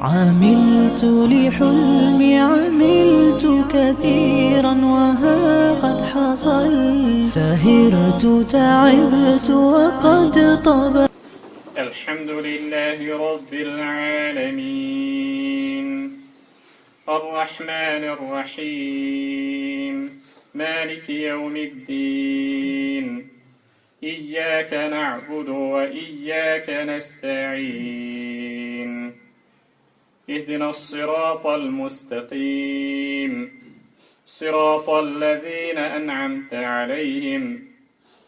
عملت لحلمي عملت كثيرا وها قد حصل، سهرت تعبت وقد طبع. الحمد لله رب العالمين الرحمن الرحيم مالك يوم الدين، إياك نعبد وإياك نستعين، اهدنا الصراط المستقيم صراط الذين أنعمت عليهم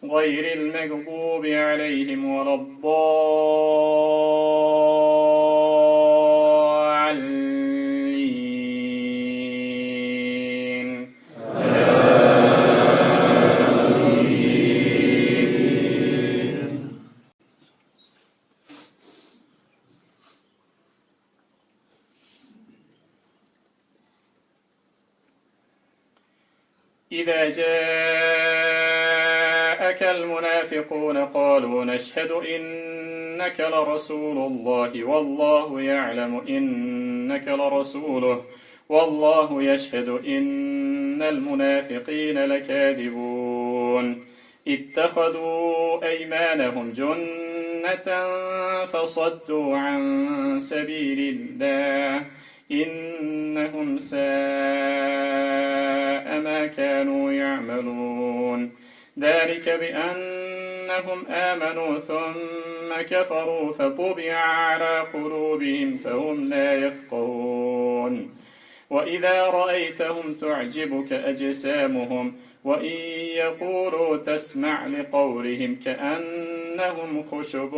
غير المغضوب عليهم ولا الضالين. إذا جاءك المنافقون قالوا نشهد إنك لرسول الله والله يعلم إنك لرسوله والله يشهد إن المنافقين لكاذبون. اتخذوا أيمانهم جنة فصدوا عن سبيل الله إنهم ساء ما كانوا يعملون. ذلك بأنهم آمنوا ثم كفروا فطبع على قلوبهم فهم لا يفقهون. وإذا رأيتهم تعجبك أجسامهم وإن يقولوا تسمع لقولهم كأنهم خشب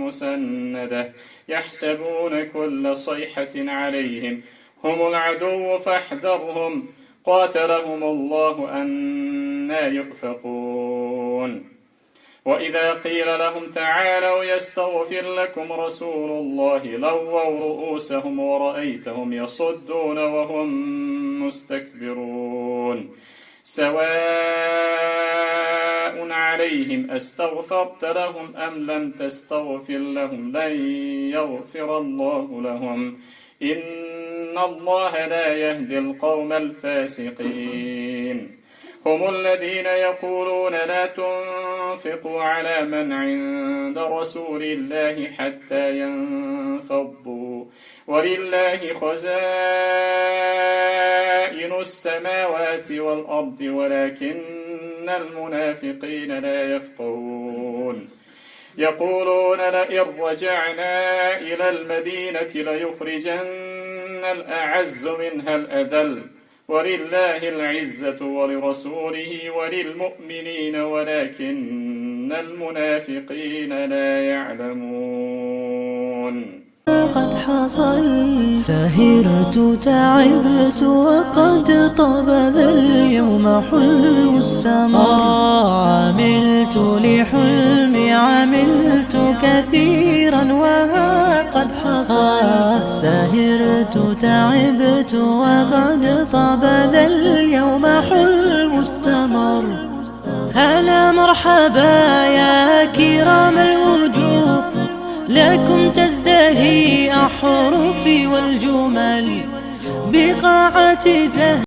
مسندة يحسبون كل صيحة عليهم هم العدو فاحذرهم قاتلهم الله أنى يؤفكون. وإذا قيل لهم تعالوا يستغفر لكم رسول الله لووا رؤوسهم ورأيتهم يصدون وهم مستكبرون. سواء عليهم أستغفرت لهم أم لم تستغفر لهم لن يغفر الله لهم إن الله لا يهدي القوم الفاسقين. هم الذين يقولون لا تنفقوا على من عند رسول الله حتى ينفضوا ولله خزائن السماوات والأرض ولكن المنافقين لا يفقهون. يقولون لئن رجعنا إلى المدينة ليخرجن الأعز منها الأذل ولله العزة ولرسوله وللمؤمنين ولكن المنافقين لا يعلمون. قد حصل سهرت تعبت وقد طاب ذا اليوم حلو السمر. عملت لحلمي عملت كثيرا وها قد حصل سهرت تعبت وقد طاب ذا اليوم حلو السمر. هلا مرحبا يا كرام الوجوه لكم تزدهي أحرفي والجمل بقاعة زهر.